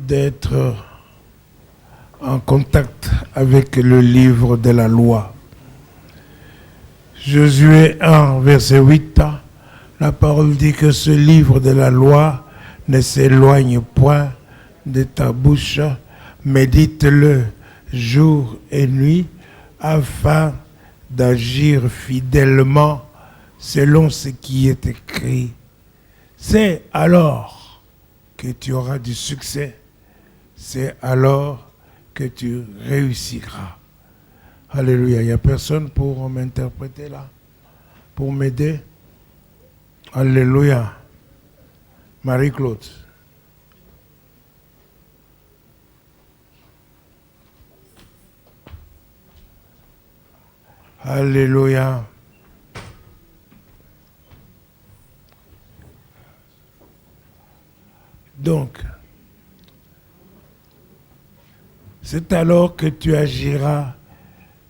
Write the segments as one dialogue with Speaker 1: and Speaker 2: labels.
Speaker 1: d'être en contact avec le livre de la loi. Josué 1, verset 8, la parole dit que ce livre de la loi ne s'éloigne point de ta bouche, médite-le jour et nuit, afin d'agir fidèlement selon ce qui est écrit. C'est alors que tu auras du succès. C'est alors que tu réussiras. Alléluia. Il n'y a personne pour m'interpréter là, pour m'aider. Alléluia. Marie-Claude. Alléluia. Donc, c'est alors que tu agiras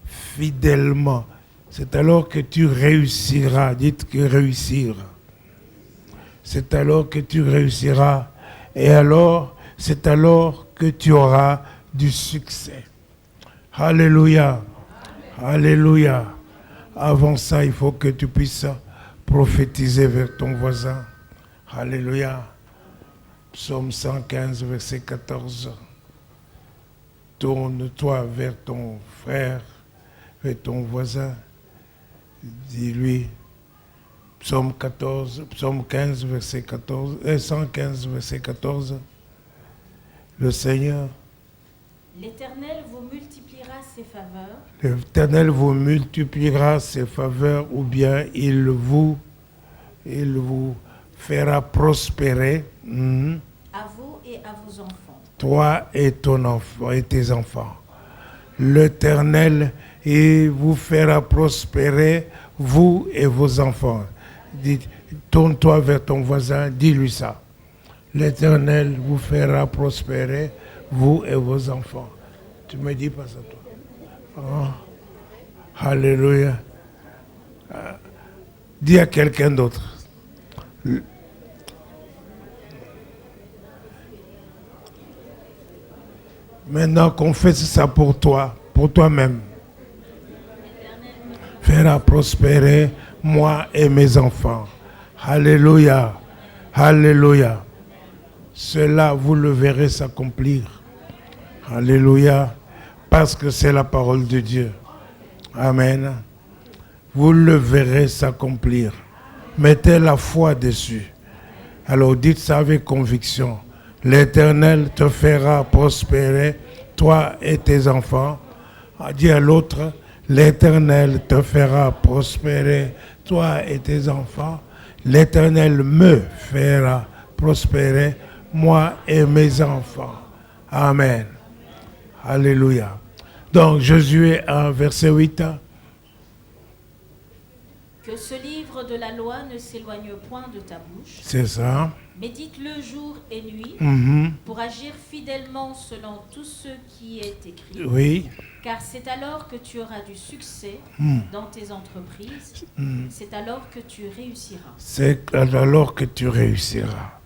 Speaker 1: fidèlement. C'est alors que tu réussiras. Dites que réussir. C'est alors que tu réussiras. Et alors, c'est alors que tu auras du succès. Alléluia. Alléluia. Avant ça, il faut que tu puisses prophétiser vers ton voisin. Alléluia. Psaume 115, verset 14. Tourne-toi vers ton frère, vers ton voisin. Dis-lui. Psaume 15, verset 14. 115, verset 14. Le Seigneur.
Speaker 2: L'Éternel vous multipliera ses faveurs.
Speaker 1: L'Éternel vous multipliera ses faveurs, ou bien il vous fera prospérer.
Speaker 2: À vous et à vos enfants.
Speaker 1: Toi et ton enfant et tes enfants. L'Éternel vous fera prospérer, vous et vos enfants. Tourne-toi vers ton voisin, dis-lui ça. L'Éternel vous fera prospérer, vous et vos enfants. Tu me dis pas ça, toi. Oh. Alléluia. Dis à quelqu'un d'autre. Maintenant, confesse ça pour toi, pour toi-même. Fera prospérer moi et mes enfants. Alléluia. Alléluia. Cela, vous le verrez s'accomplir. Alléluia. Parce que c'est la parole de Dieu. Amen. Vous le verrez s'accomplir. Mettez la foi dessus. Alors dites ça avec conviction. L'Éternel te fera prospérer, toi et tes enfants. Dis à l'autre, l'Éternel te fera prospérer, toi et tes enfants. L'Éternel me fera prospérer, moi et mes enfants. Amen. Alléluia. Donc, Josué 1, verset 8.
Speaker 2: Que ce livre de la loi ne s'éloigne point de ta bouche.
Speaker 1: C'est ça.
Speaker 2: Médite-le jour et nuit pour agir fidèlement selon tout ce qui est écrit.
Speaker 1: Oui.
Speaker 2: Car c'est alors que tu auras du succès dans tes entreprises. C'est alors que tu réussiras.
Speaker 1: C'est alors que tu réussiras.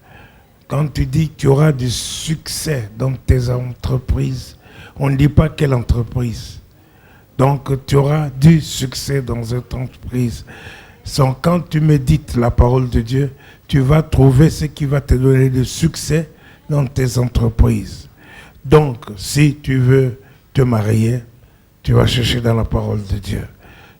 Speaker 1: Quand tu dis que tu auras du succès dans tes entreprises, on ne dit pas quelle entreprise. Donc tu auras du succès dans cette entreprise. Quand tu médites la parole de Dieu, tu vas trouver ce qui va te donner du succès dans tes entreprises. Donc, si tu veux te marier, tu vas chercher dans la parole de Dieu.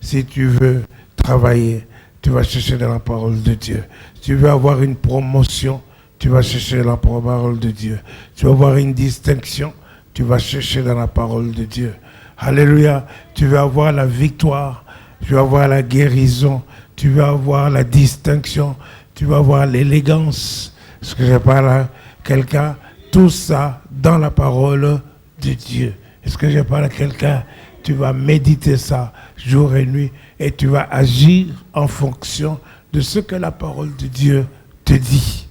Speaker 1: Si tu veux travailler, tu vas chercher dans la parole de Dieu. Si tu veux avoir une promotion, tu vas chercher dans la parole de Dieu. Tu veux avoir une distinction, tu vas chercher dans la parole de Dieu. Alléluia. Tu veux avoir la victoire, tu veux avoir la guérison, tu veux avoir la distinction, tu vas avoir l'élégance. Est-ce que je parle à quelqu'un? Tout ça dans la parole de Dieu. Est-ce que je parle à quelqu'un? Tu vas méditer ça jour et nuit et tu vas agir en fonction de ce que la parole de Dieu te dit.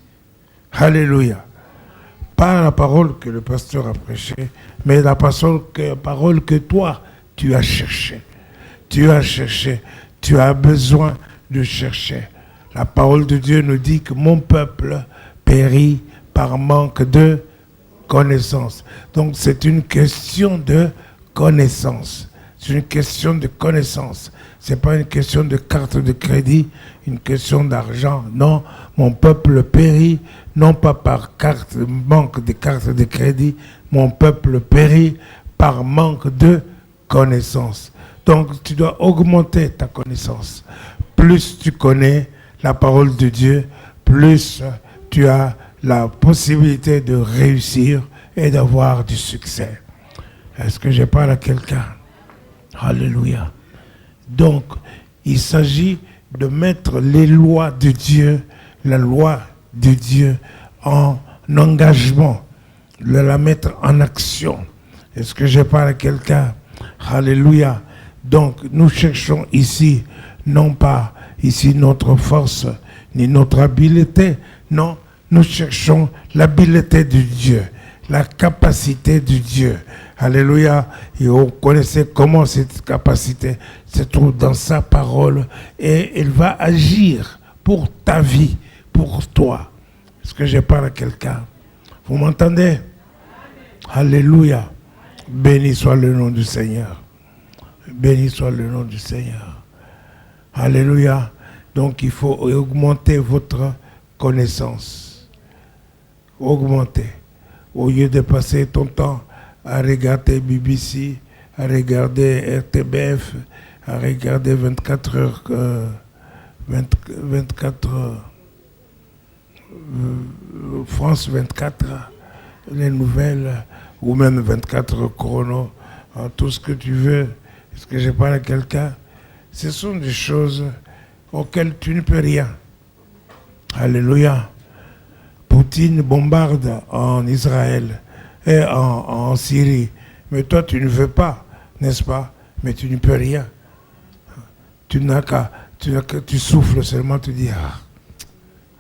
Speaker 1: Alléluia. Pas la parole que le pasteur a prêchée, mais la parole que toi, tu as cherchée. Tu as cherché. Tu as besoin de chercher. La parole de Dieu nous dit que mon peuple périt par manque de connaissance. Donc c'est une question de connaissance. C'est une question de connaissance. Ce n'est pas une question de carte de crédit, une question d'argent. Non, mon peuple périt, non pas par manque de carte de crédit, mon peuple périt par manque de connaissance. Donc tu dois augmenter ta connaissance. Plus tu connais la parole de Dieu, plus tu as la possibilité de réussir et d'avoir du succès. Est-ce que je parle à quelqu'un? Alléluia. Donc, il s'agit de mettre les lois de Dieu, la loi de Dieu en engagement, de la mettre en action. Est-ce que je parle à quelqu'un? Alléluia. Donc, nous cherchons ici, non pas ici notre force, ni notre habileté, non, nous cherchons l'habileté de Dieu, la capacité de Dieu. Alléluia. Et vous connaissez comment cette capacité se trouve dans sa parole et elle va agir pour ta vie, pour toi. Est-ce que je parle à quelqu'un? Vous m'entendez? Alléluia. Béni soit le nom du Seigneur. Béni soit le nom du Seigneur. Alléluia. Donc il faut augmenter votre connaissance. Augmenter. Au lieu de passer ton temps à regarder BBC, à regarder RTBF, à regarder 24 heures, 24 France 24, les nouvelles, ou même 24 chrono, tout ce que tu veux. Est-ce que je parle à quelqu'un? Ce sont des choses auxquelles tu ne peux rien. Alléluia. Poutine bombarde en Israël et en Syrie. Mais toi, tu ne veux pas, n'est-ce pas? Mais tu ne peux rien. Tu n'as qu'à, tu souffles seulement, tu dis,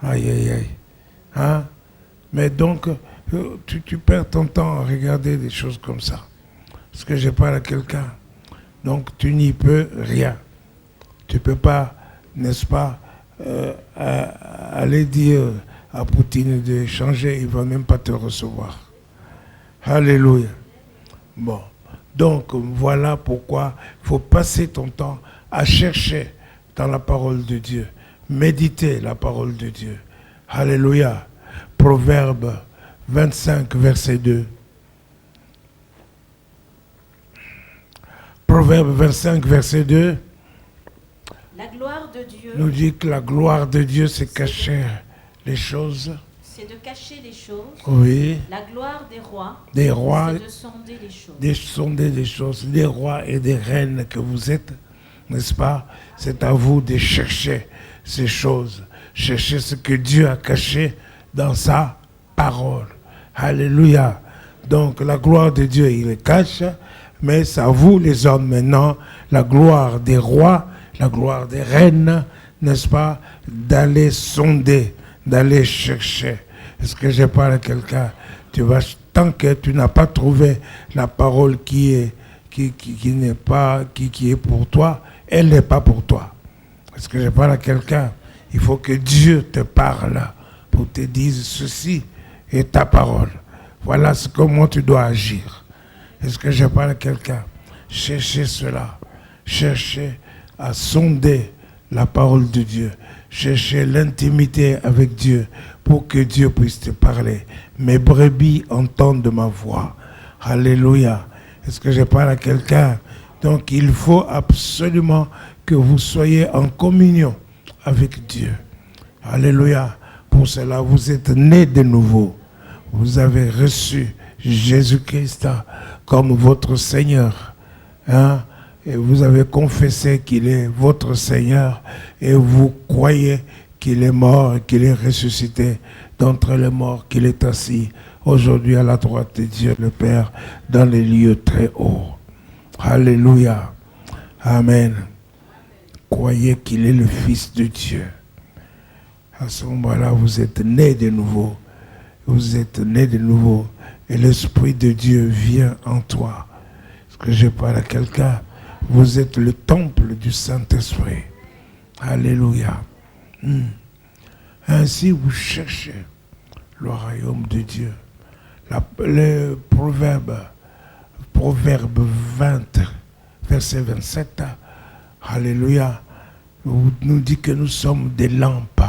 Speaker 1: aïe, aïe, aïe. Hein? Mais donc, tu perds ton temps à regarder des choses comme ça. Parce que je parle à quelqu'un. Donc, tu n'y peux rien. Tu ne peux pas, n'est-ce pas, aller dire à Poutine de changer, il ne va même pas te recevoir. Alléluia. Bon, donc voilà pourquoi il faut passer ton temps à chercher dans la parole de Dieu, méditer la parole de Dieu. Alléluia. Proverbe 25, verset 2. Proverbe 25, verset 2.
Speaker 2: La gloire de Dieu
Speaker 1: nous dit que la gloire de Dieu, c'est cacher les choses.
Speaker 2: C'est de cacher les choses.
Speaker 1: Oui.
Speaker 2: La gloire
Speaker 1: des rois,
Speaker 2: c'est de sonder les choses.
Speaker 1: De sonder les choses. Des rois et des reines que vous êtes, n'est-ce pas? C'est à vous de chercher ces choses. Chercher ce que Dieu a caché dans sa parole. Alléluia. Donc la gloire de Dieu, il le cache, mais c'est à vous les hommes maintenant, la gloire des rois, la gloire des reines, n'est-ce pas, d'aller sonder, d'aller chercher. Est-ce que je parle à quelqu'un? Tant que tu n'as pas trouvé la parole qui est pour toi, elle n'est pas pour toi. Est-ce que je parle à quelqu'un? Il faut que Dieu te parle pour te dire ceci est ta parole. Voilà comment tu dois agir. Est-ce que je parle à quelqu'un? Cherchez cela. Cherchez à sonder la parole de Dieu. Cherchez l'intimité avec Dieu pour que Dieu puisse te parler. Mes brebis entendent ma voix. Alléluia. Est-ce que je parle à quelqu'un? Donc il faut absolument que vous soyez en communion avec Dieu. Alléluia. Pour cela, vous êtes nés de nouveau. Vous avez reçu Jésus-Christ comme votre Seigneur. Hein? Et vous avez confessé qu'il est votre Seigneur et vous croyez qu'il est mort et qu'il est ressuscité d'entre les morts, qu'il est assis aujourd'hui à la droite de Dieu le Père dans les lieux très hauts. Alléluia. Amen. Croyez qu'il est le Fils de Dieu. À ce moment-là, vous êtes nés de nouveau. Vous êtes nés de nouveau et l'Esprit de Dieu vient en toi. Est-ce que je parle à quelqu'un? Vous êtes le temple du Saint-Esprit. Alléluia. Ainsi, vous cherchez le royaume de Dieu, Le proverbe 20, verset 27, alléluia, nous dit que nous sommes des lampes.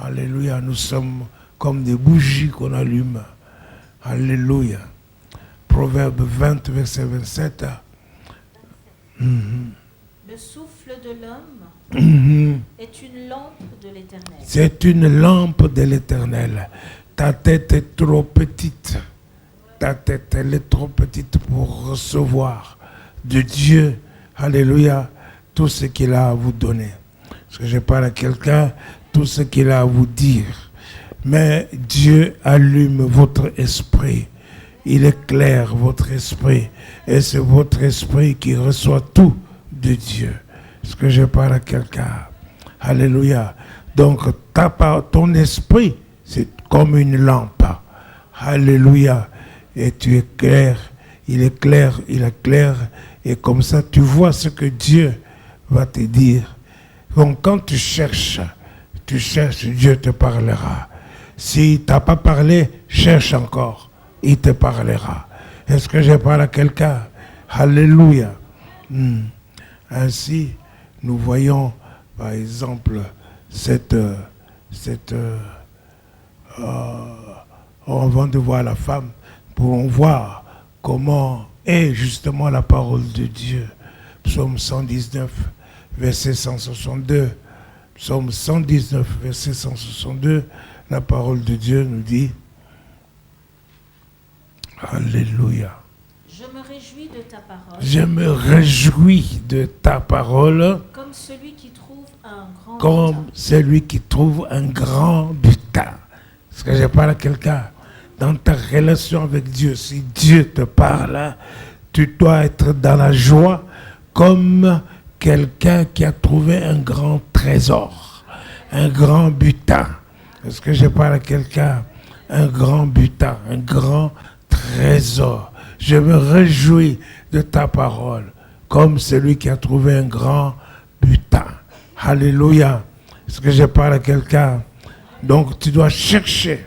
Speaker 1: Alléluia, nous sommes comme des bougies qu'on allume. Alléluia. Proverbe 20, verset 27.
Speaker 2: Le souffle de l'homme est une lampe de l'Éternel.
Speaker 1: C'est une lampe de l'Éternel. Ta tête est trop petite. Ta tête, elle est trop petite pour recevoir de Dieu, alléluia, tout ce qu'il a à vous donner. Parce que je parle à quelqu'un, tout ce qu'il a à vous dire. Mais Dieu allume votre esprit. Il éclaire votre esprit. Et c'est votre esprit qui reçoit tout de Dieu. Est-ce que je parle à quelqu'un? Alléluia. Donc, ton esprit, c'est comme une lampe. Alléluia. Et tu éclaires, il éclaire. Et comme ça, tu vois ce que Dieu va te dire. Donc, quand tu cherches, Dieu te parlera. S'il ne t'a pas parlé, cherche encore. Il te parlera. Est-ce que je parle à quelqu'un? Alléluia. Ainsi, nous voyons, par exemple, avant de voir la femme, pour voir comment est justement la parole de Dieu. Psaume 119, verset 162. Psaume 119, verset 162, la parole de Dieu nous dit, alléluia.
Speaker 2: Je me réjouis de ta parole.
Speaker 1: Je me réjouis de ta parole.
Speaker 2: Comme celui qui trouve un grand
Speaker 1: Comme
Speaker 2: butin.
Speaker 1: celui qui trouve un grand butin. Est-ce que je parle à quelqu'un? Dans ta relation avec Dieu, si Dieu te parle, tu dois être dans la joie comme quelqu'un qui a trouvé un grand trésor, un grand butin. Est-ce que je parle à quelqu'un? Un grand butin, un grand trésor. Je me réjouis de ta parole, comme celui qui a trouvé un grand butin. Alléluia. Est-ce que je parle à quelqu'un? Donc tu dois chercher,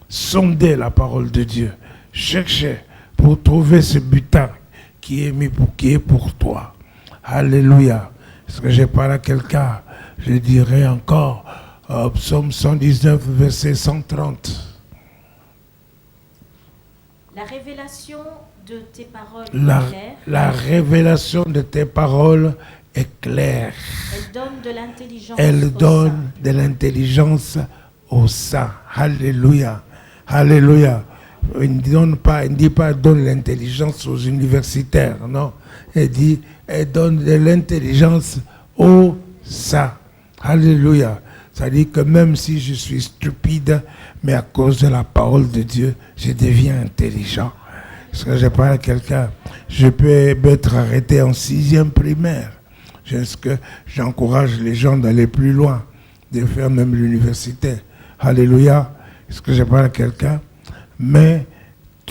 Speaker 1: sonder la parole de Dieu. Chercher pour trouver ce butin qui est pour toi. Alléluia. Est-ce que je parle à quelqu'un? Je dirais encore, Psaume 119, verset 130.
Speaker 2: La révélation de tes paroles est claire.
Speaker 1: La révélation de tes paroles est claire.
Speaker 2: Elle donne de l'intelligence.
Speaker 1: Elle
Speaker 2: aux
Speaker 1: donne
Speaker 2: saints.
Speaker 1: de l'intelligence aux saints. Alléluia. Alléluia. Il ne dit pas donne l'intelligence aux universitaires, non. Elle donne de l'intelligence aux saints. Alléluia. Ça dit que même si je suis stupide, mais à cause de la parole de Dieu, je deviens intelligent. Est-ce que je parle à quelqu'un? Je peux être arrêté en 6e primaire. Est-ce que j'encourage les gens d'aller plus loin, de faire même l'université? Alléluia. Est-ce que je parle à quelqu'un? Mais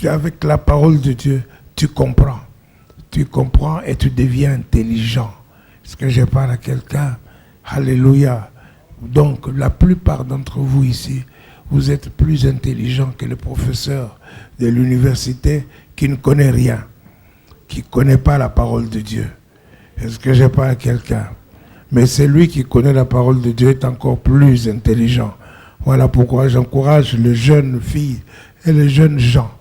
Speaker 1: avec la parole de Dieu, tu comprends. Tu comprends et tu deviens intelligent. Est-ce que je parle à quelqu'un? Alléluia. Donc, la plupart d'entre vous ici, vous êtes plus intelligents que le professeur de l'université qui ne connaît rien, qui ne connaît pas la parole de Dieu. Est-ce que je parle à quelqu'un? Mais celui qui connaît la parole de Dieu est encore plus intelligent. Voilà pourquoi j'encourage les jeunes filles et les jeunes gens,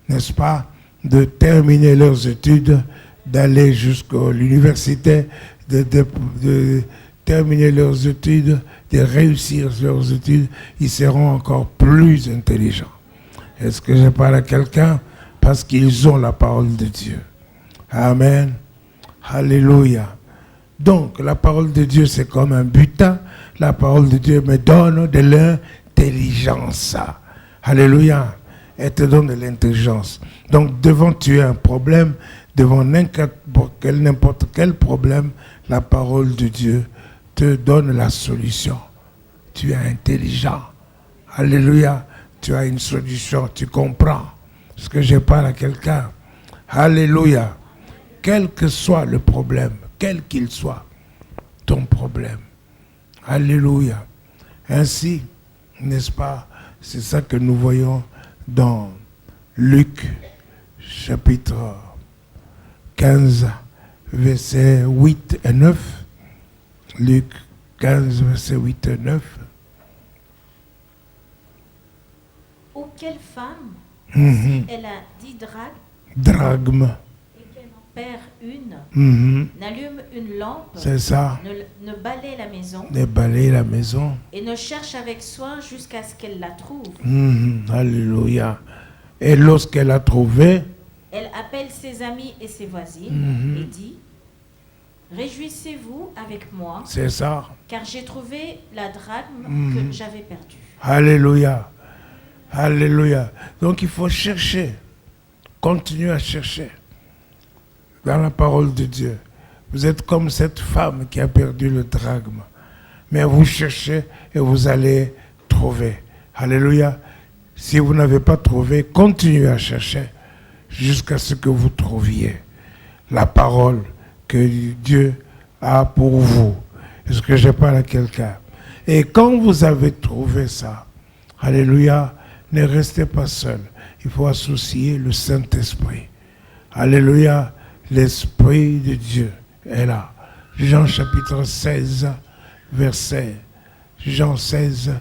Speaker 1: n'est-ce pas, de terminer leurs études, d'aller jusqu'à l'université, de terminer leurs études, de réussir leurs études. Ils seront encore plus intelligents. Est-ce que je parle à quelqu'un? Parce qu'ils ont la parole de Dieu. Amen. Alléluia. Donc, la parole de Dieu, c'est comme un butin. La parole de Dieu me donne de l'intelligence. Alléluia. Elle te donne de l'intelligence. Donc, devant tu as un problème, devant n'importe quel problème, la parole de Dieu te donne la solution. Tu es intelligent. Alléluia. Tu as une solution. Tu comprends ce que je parle à quelqu'un. Alléluia. Quel que soit le problème, quel qu'il soit, ton problème. Alléluia. Ainsi, n'est-ce pas, c'est ça que nous voyons dans Luc, chapitre 15, versets 8 et 9. Luc 15, versets 8 et 9.
Speaker 2: Ou quelle femme, si elle a 10
Speaker 1: drachmes
Speaker 2: et qu'elle en perd une,
Speaker 1: Mhm.
Speaker 2: n'allume une lampe,
Speaker 1: C'est ça.
Speaker 2: ne balaie la maison
Speaker 1: De balayer la maison.
Speaker 2: et ne cherche avec soin jusqu'à ce qu'elle la trouve.
Speaker 1: Alléluia. Et lorsqu'elle a trouvé,
Speaker 2: Elle appelle ses amis et ses voisines et dit: Réjouissez-vous avec moi,
Speaker 1: c'est ça.
Speaker 2: car j'ai trouvé la drachme que j'avais perdue.
Speaker 1: Alléluia. Alléluia. Donc il faut chercher. Continuez à chercher dans la parole de Dieu. Vous êtes comme cette femme qui a perdu le drachme. Mais vous cherchez et vous allez trouver. Alléluia. Si vous n'avez pas trouvé, continuez à chercher jusqu'à ce que vous trouviez la parole que Dieu a pour vous. Est-ce que je parle à quelqu'un? Et quand vous avez trouvé ça, alléluia, ne restez pas seul. Il faut associer le Saint-Esprit. Alléluia, l'Esprit de Dieu est là. Jean chapitre 16, verset. Jean 16,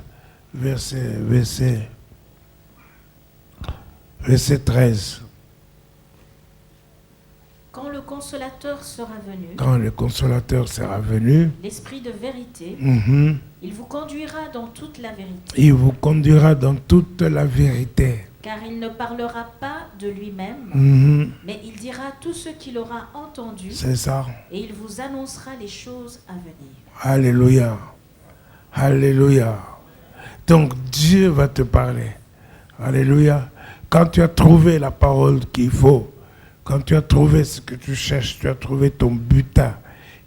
Speaker 1: verset 13.
Speaker 2: Quand le Consolateur sera venu,
Speaker 1: Quand le Consolateur sera venu,
Speaker 2: l'Esprit de vérité, il vous conduira dans toute la vérité.
Speaker 1: il vous conduira dans toute la vérité.
Speaker 2: Car il ne parlera pas de lui-même, mais il dira tout ce qu'il aura entendu,
Speaker 1: C'est ça.
Speaker 2: et il vous annoncera les choses à venir.
Speaker 1: Alléluia. Alléluia. Donc Dieu va te parler. Alléluia. Quand tu as trouvé la parole qu'il faut, quand tu as trouvé ce que tu cherches, tu as trouvé ton butin,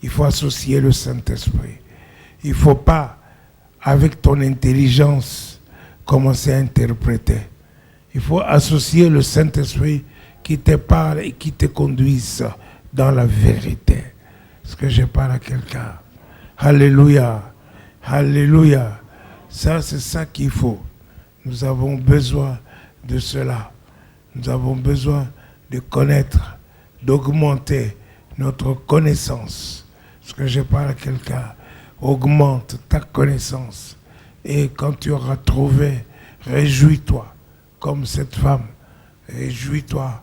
Speaker 1: il faut associer le Saint-Esprit. Il ne faut pas, avec ton intelligence, commencer à interpréter. Il faut associer le Saint-Esprit qui te parle et qui te conduise dans la vérité. Est-ce que je parle à quelqu'un? Alléluia. Alléluia. Ça, c'est ça qu'il faut. Nous avons besoin de cela. Nous avons besoin de connaître, d'augmenter notre connaissance. Est-ce que je parle à quelqu'un? Augmente ta connaissance. Et quand tu auras trouvé, réjouis-toi. Comme cette femme, réjouis-toi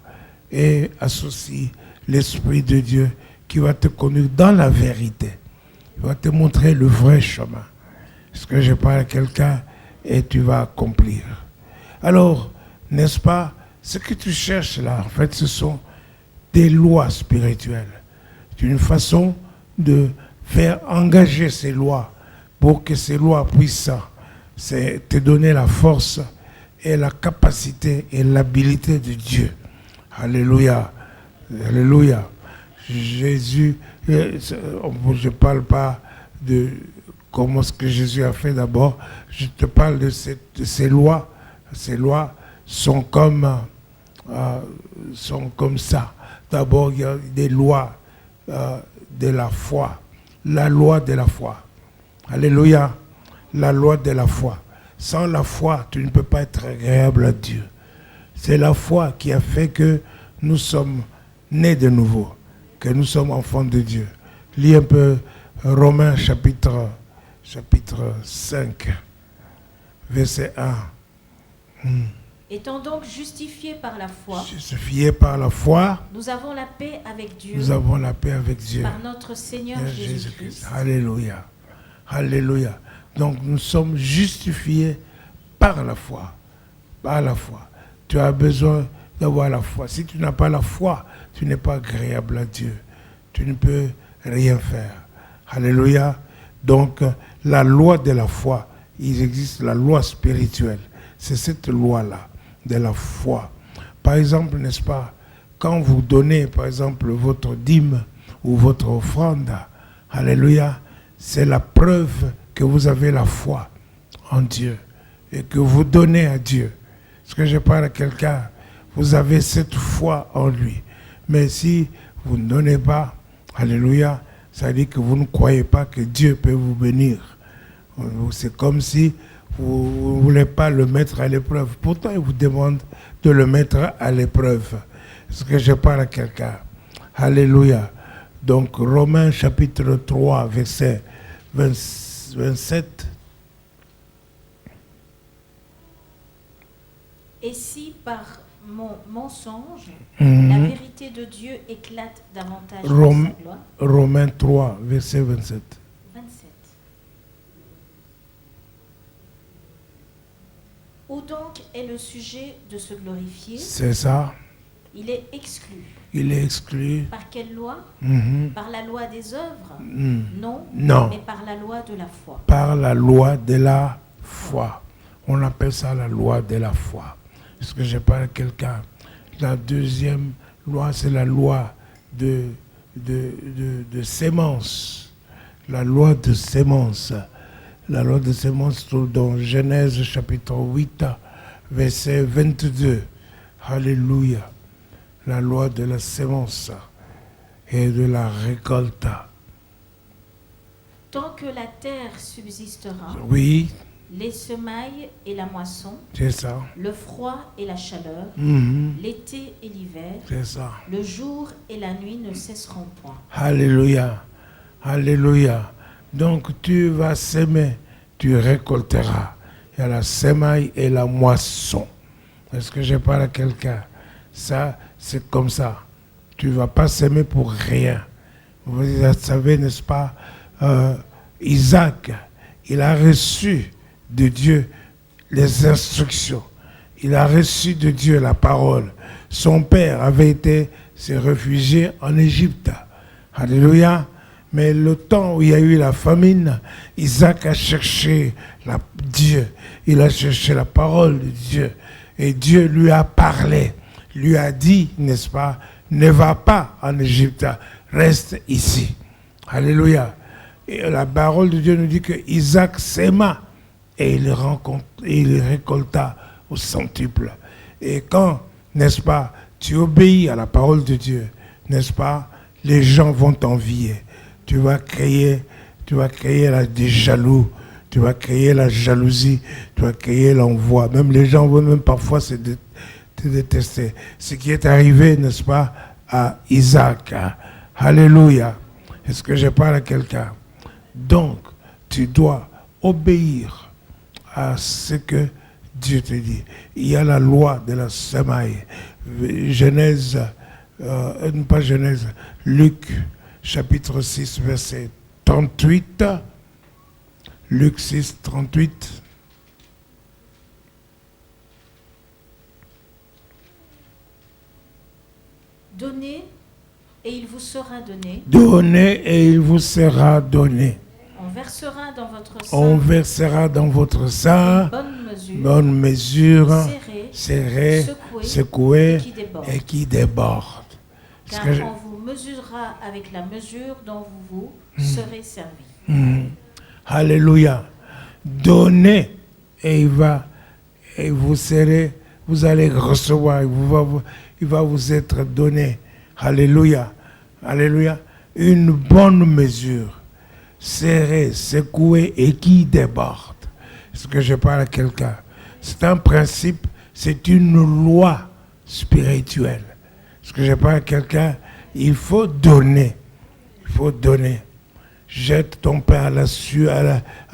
Speaker 1: et associe l'Esprit de Dieu qui va te conduire dans la vérité. Il va te montrer le vrai chemin. Est-ce que je parle à quelqu'un et tu vas accomplir? Alors, n'est-ce pas, ce que tu cherches là, en fait, ce sont des lois spirituelles. C'est une façon de faire engager ces lois pour que ces lois puissent te donner la force et la capacité et l'habilité de Dieu. Alléluia. Alléluia. Jésus, je ne parle pas de comment ce que Jésus a fait d'abord. Je te parle de ces lois. Ces lois sont comme ça. D'abord, il y a des lois de la foi. La loi de la foi. Alléluia. La loi de la foi. Sans la foi, tu ne peux pas être agréable à Dieu. C'est la foi qui a fait que nous sommes nés de nouveau, que nous sommes enfants de Dieu. Lis un peu Romains chapitre 5, verset 1.
Speaker 2: Étant donc justifiés par la foi,
Speaker 1: Justifiés par la foi,
Speaker 2: nous avons la paix avec Dieu,
Speaker 1: nous avons la paix avec Dieu.
Speaker 2: par notre Seigneur Jésus-Christ.
Speaker 1: Alléluia. Alléluia. Donc nous sommes justifiés par la foi. Par la foi. Tu as besoin d'avoir la foi. Si tu n'as pas la foi, tu n'es pas agréable à Dieu. Tu ne peux rien faire. Alléluia. Donc la loi de la foi, il existe la loi spirituelle. C'est cette loi-là, de la foi. Par exemple, n'est-ce pas, quand vous donnez, par exemple, votre dîme ou votre offrande, alléluia, c'est la preuve que vous avez la foi en Dieu et que vous donnez à Dieu. Est-ce que je parle à quelqu'un? Vous avez cette foi en lui. Mais si vous ne donnez pas, alléluia, ça veut dire que vous ne croyez pas que Dieu peut vous bénir. C'est comme si vous ne voulez pas le mettre à l'épreuve. Pourtant, il vous demande de le mettre à l'épreuve. Est-ce que je parle à quelqu'un? Alléluia. Donc, Romains chapitre 3, verset 27.
Speaker 2: Et si par mon mensonge, la vérité de Dieu éclate davantage par sa gloire.
Speaker 1: Romains 3, verset 27.
Speaker 2: 27. Où donc est le sujet de se glorifier?
Speaker 1: C'est ça.
Speaker 2: Il est exclu.
Speaker 1: Il est exclu.
Speaker 2: Par quelle loi? Par la loi des œuvres? Non, mais par la loi de la foi.
Speaker 1: Par la loi de la foi. On appelle ça la loi de la foi. Est-ce que je parle à quelqu'un? La deuxième loi, c'est la loi de sémence. La loi de sémence. La loi de sémence se trouve dans Genèse chapitre 8, verset 22. Alléluia. La loi de la sémence et de la récolte.
Speaker 2: Tant que la terre subsistera,
Speaker 1: oui,
Speaker 2: les semailles et la moisson,
Speaker 1: c'est ça.
Speaker 2: Le froid et la chaleur, l'été et l'hiver,
Speaker 1: c'est ça.
Speaker 2: Le jour et la nuit ne cesseront point.
Speaker 1: Alléluia. Alléluia. Donc tu vas s'aimer, tu récolteras. Il y a la semaille et la moisson. Est-ce que je parle à quelqu'un? Ça, c'est comme ça. Tu ne vas pas s'aimer pour rien. Vous savez, n'est-ce pas, Isaac, il a reçu de Dieu les instructions. Il a reçu de Dieu la parole. Son père avait été se réfugier en Égypte. Alléluia. Mais le temps où il y a eu la famine, Isaac a cherché Dieu. Il a cherché la parole de Dieu. Et Dieu lui a parlé. Lui a dit, n'est-ce pas, ne va pas en Égypte, reste ici. Alléluia. Et la parole de Dieu nous dit que Isaac s'aima et il récolta au centuple. Et quand, n'est-ce pas, tu obéis à la parole de Dieu, n'est-ce pas, les gens vont t'envier. Tu vas créer des jaloux, tu vas créer la jalousie, tu vas créer l'envoi. Même les gens vont même parfois te détester. Ce qui est arrivé, n'est-ce pas, à Isaac. Alléluia. Est-ce que je parle à quelqu'un? Donc, tu dois obéir à ce que Dieu te dit. Il y a la loi de la semaille. Genèse, pas Genèse, Luc, chapitre 6, verset 38. Luc 6, 38.
Speaker 2: Donnez et il vous sera donné.
Speaker 1: Donnez et il vous sera donné.
Speaker 2: On versera dans votre sein.
Speaker 1: On versera dans votre sein. Bonne mesure. Serrée, secouée et qui déborde.
Speaker 2: Car on vous mesurera avec la mesure dont vous serez servi.
Speaker 1: Alléluia. Donnez et vous allez recevoir. Il va vous être donné. Alléluia. Alléluia. Une bonne mesure. Serrée, secouée et qui déborde. Est-ce que je parle à quelqu'un? C'est un principe, c'est une loi spirituelle. Est-ce que je parle à quelqu'un? Il faut donner. Il faut donner. Jette ton pain à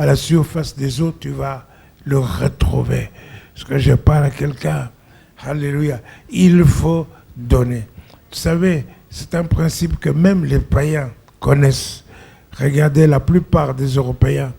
Speaker 1: la surface des eaux, tu vas le retrouver. Est-ce que je parle à quelqu'un? Alléluia. Il faut donner. Vous savez, c'est un principe que même les païens connaissent. Regardez la plupart des Européens.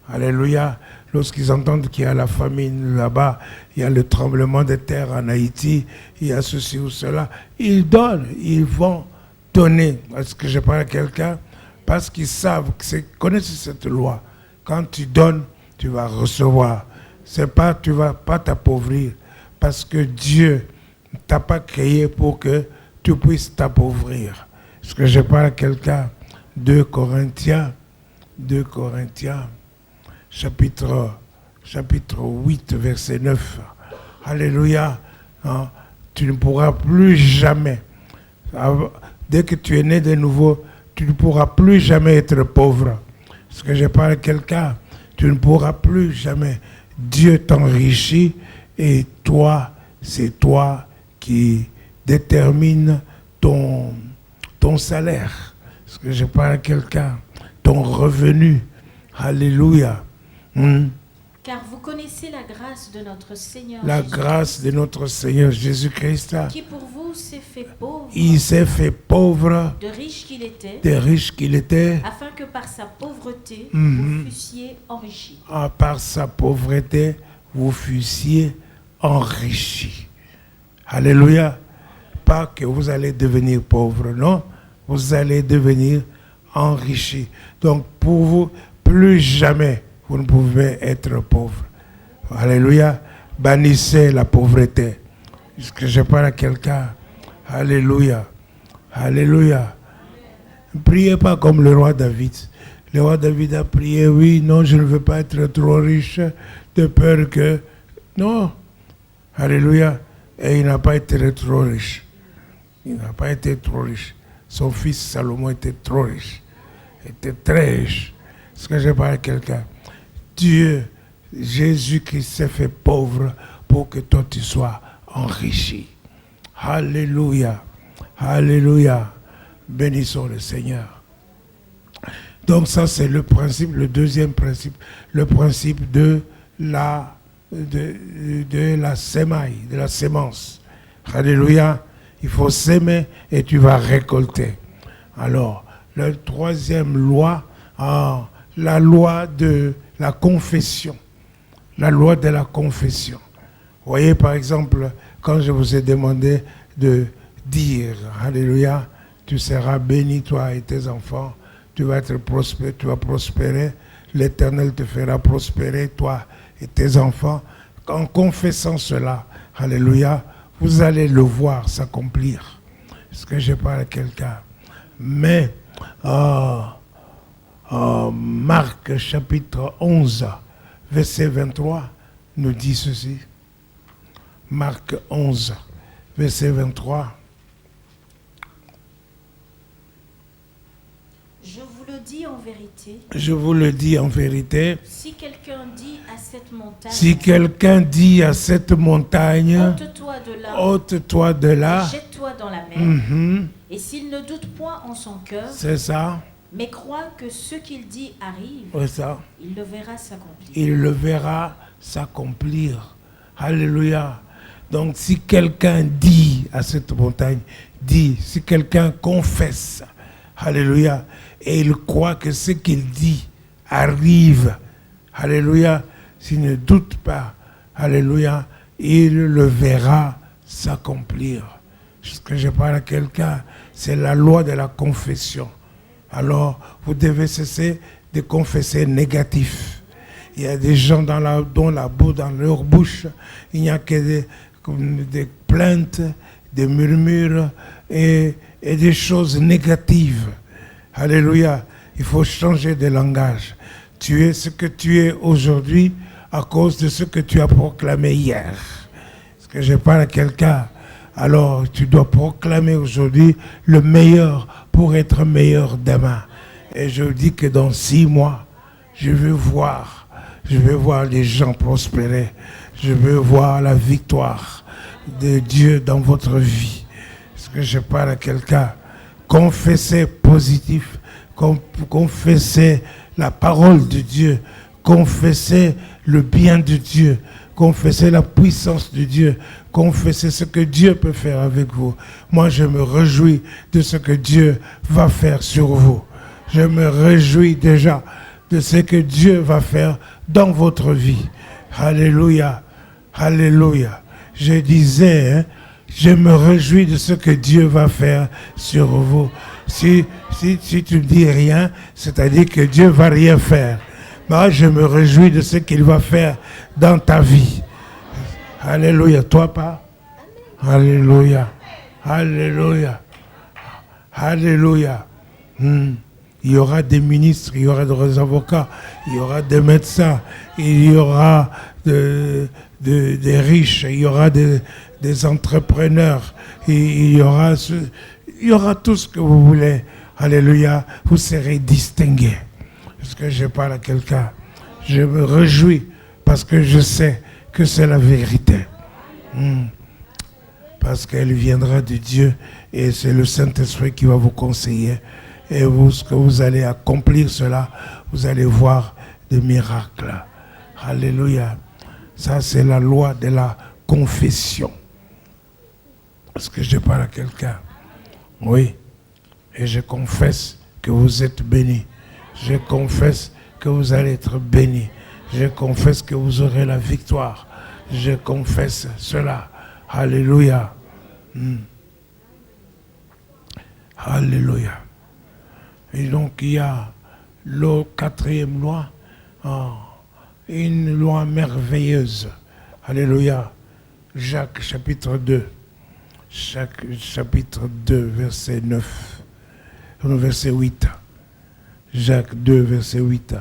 Speaker 1: Alléluia. Lorsqu'ils entendent qu'il y a la famine là-bas, il y a le tremblement de terre en Haïti, il y a ceci ou cela, ils donnent, ils vont donner. Est-ce que je parle à quelqu'un? Parce qu'ils savent, connaissent cette loi. Quand tu donnes, tu vas recevoir. C'est pas, tu ne vas pas t'appauvrir. Parce que Dieu ne t'a pas créé pour que tu puisses t'appauvrir. Est-ce que je parle à quelqu'un? 2 Corinthiens, chapitre 8, verset 9. Alléluia. Hein? Tu ne pourras plus jamais, dès que tu es né de nouveau, tu ne pourras plus jamais être pauvre. Est-ce que je parle à quelqu'un? Tu ne pourras plus jamais. Dieu t'enrichit et toi, c'est toi qui détermine ton salaire. Parce que je parle à quelqu'un, ton revenu. Alléluia.
Speaker 2: Car vous connaissez la grâce de notre Seigneur
Speaker 1: La grâce de notre Seigneur Jésus-Christ.
Speaker 2: Qui pour vous s'est fait pauvre.
Speaker 1: Il s'est fait pauvre.
Speaker 2: De riche qu'il était.
Speaker 1: De riche qu'il était.
Speaker 2: Afin que par sa pauvreté, vous fussiez enrichis.
Speaker 1: Par sa pauvreté, vous fussiez enrichis. Alléluia. Pas que vous allez devenir pauvre, non. Vous allez devenir enrichis. Donc pour vous, plus jamais vous ne pouvez être pauvre. Alléluia. Bannissez la pauvreté. Est-ce que je parle à quelqu'un? Alléluia. Alléluia. Ne priez pas comme le roi David. Le roi David a prié, oui, non, je ne veux pas être trop riche, de peur que... Non. Alléluia. Et il n'a pas été trop riche. Il n'a pas été trop riche. Son fils Salomon était trop riche. Il était très riche. Est-ce que je parle à quelqu'un? Dieu, Jésus-Christ s'est fait pauvre pour que toi tu sois enrichi. Alléluia. Alléluia. Bénissons le Seigneur. Donc ça c'est le principe, le deuxième principe, le principe de la sémaille, de la sémence. Alléluia. Il faut s'aimer et tu vas récolter. Alors, la troisième loi, la loi de la confession. La loi de la confession. Vous voyez, par exemple, quand je vous ai demandé de dire, Alléluia, tu seras béni, toi et tes enfants, tu vas être prospère, tu vas prospérer, l'Éternel te fera prospérer, toi et tes enfants. En confessant cela, Alléluia, vous allez le voir s'accomplir. Est-ce que je parle à quelqu'un? Mais, Marc chapitre 11, verset 23, nous dit ceci. Marc 11, verset 23.
Speaker 2: Je vous le dis en vérité.
Speaker 1: Je vous le dis en vérité.
Speaker 2: Si quelqu'un dit à cette montagne.
Speaker 1: Si quelqu'un dit à cette montagne.
Speaker 2: Ôte-toi de là.
Speaker 1: Ôte-toi de là.
Speaker 2: Jette-toi dans la mer. Et s'il ne doute point en son cœur.
Speaker 1: C'est ça.
Speaker 2: Mais croit que ce qu'il dit arrive.
Speaker 1: C'est ça.
Speaker 2: Il le verra s'accomplir.
Speaker 1: Il le verra s'accomplir. Alléluia. Donc si quelqu'un dit à cette montagne, dit, si quelqu'un confesse, alléluia, et il croit que ce qu'il dit arrive, alléluia, s'il ne doute pas, alléluia, il le verra s'accomplir. Ce que je parle à quelqu'un, c'est la loi de la confession. Alors, vous devez cesser de confesser négatif. Il y a des gens dans leur bouche, il n'y a que des plaintes, des murmures et des choses négatives. Alléluia. Il faut changer de langage. Tu es ce que tu es aujourd'hui à cause de ce que tu as proclamé hier. Est-ce que je parle à quelqu'un? Alors, tu dois proclamer aujourd'hui le meilleur pour être meilleur demain. Et je dis que dans 6 mois, je veux voir les gens prospérer. Je veux voir la victoire de Dieu dans votre vie. Est-ce que je parle à quelqu'un? Confessez positif, confessez la parole de Dieu, confessez le bien de Dieu, confessez la puissance de Dieu, confessez ce que Dieu peut faire avec vous. Moi, je me réjouis de ce que Dieu va faire sur vous. Je me réjouis déjà de ce que Dieu va faire dans votre vie. Alléluia, alléluia. Je disais, je me réjouis de ce que Dieu va faire sur vous. Si tu ne dis rien, c'est-à-dire que Dieu ne va rien faire. Moi, je me réjouis de ce qu'il va faire dans ta vie. Alléluia. Toi pas? Alléluia. Alléluia. Alléluia. Il y aura des ministres, il y aura des avocats, il y aura des médecins, il y aura des riches, il y aura des entrepreneurs, il y aura tout ce que vous voulez. Alléluia. Vous serez distingués. Est-ce que je parle à quelqu'un? Je me réjouis Parce que je sais que c'est la vérité. Parce qu'elle viendra de Dieu et c'est le Saint-Esprit qui va vous conseiller. Et vous, ce que vous allez accomplir cela, vous allez voir des miracles. Alléluia. Ça, c'est la loi de la confession. Est-ce que je parle à quelqu'un? Oui. Et je confesse que vous êtes bénis. Je confesse que vous allez être bénis. Je confesse que vous aurez la victoire. Je confesse cela. Alléluia. Alléluia. Et donc il y a la 4e loi, une loi merveilleuse. Alléluia. Jacques chapitre 2. Chapitre 2, verset 9. Verset 8. Jacques 2, verset 8.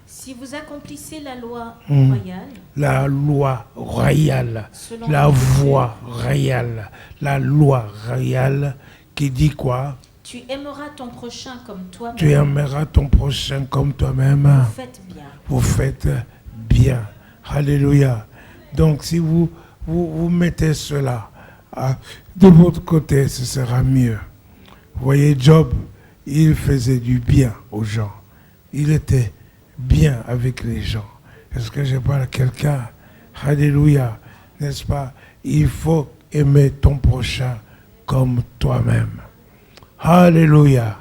Speaker 2: Si vous accomplissez la loi royale,
Speaker 1: la loi royale, la voie royale, la loi royale qui dit quoi?
Speaker 2: Tu aimeras ton prochain comme toi-même.
Speaker 1: Tu aimeras ton prochain comme toi-même.
Speaker 2: Vous faites bien.
Speaker 1: Vous faites bien. Alléluia. Donc si vous mettez cela de votre côté, ce sera mieux. Vous voyez, Job, il faisait du bien aux gens. Il était bien avec les gens. Est-ce que je parle à quelqu'un? Alléluia. N'est-ce pas? Il faut aimer ton prochain comme toi-même. Alléluia.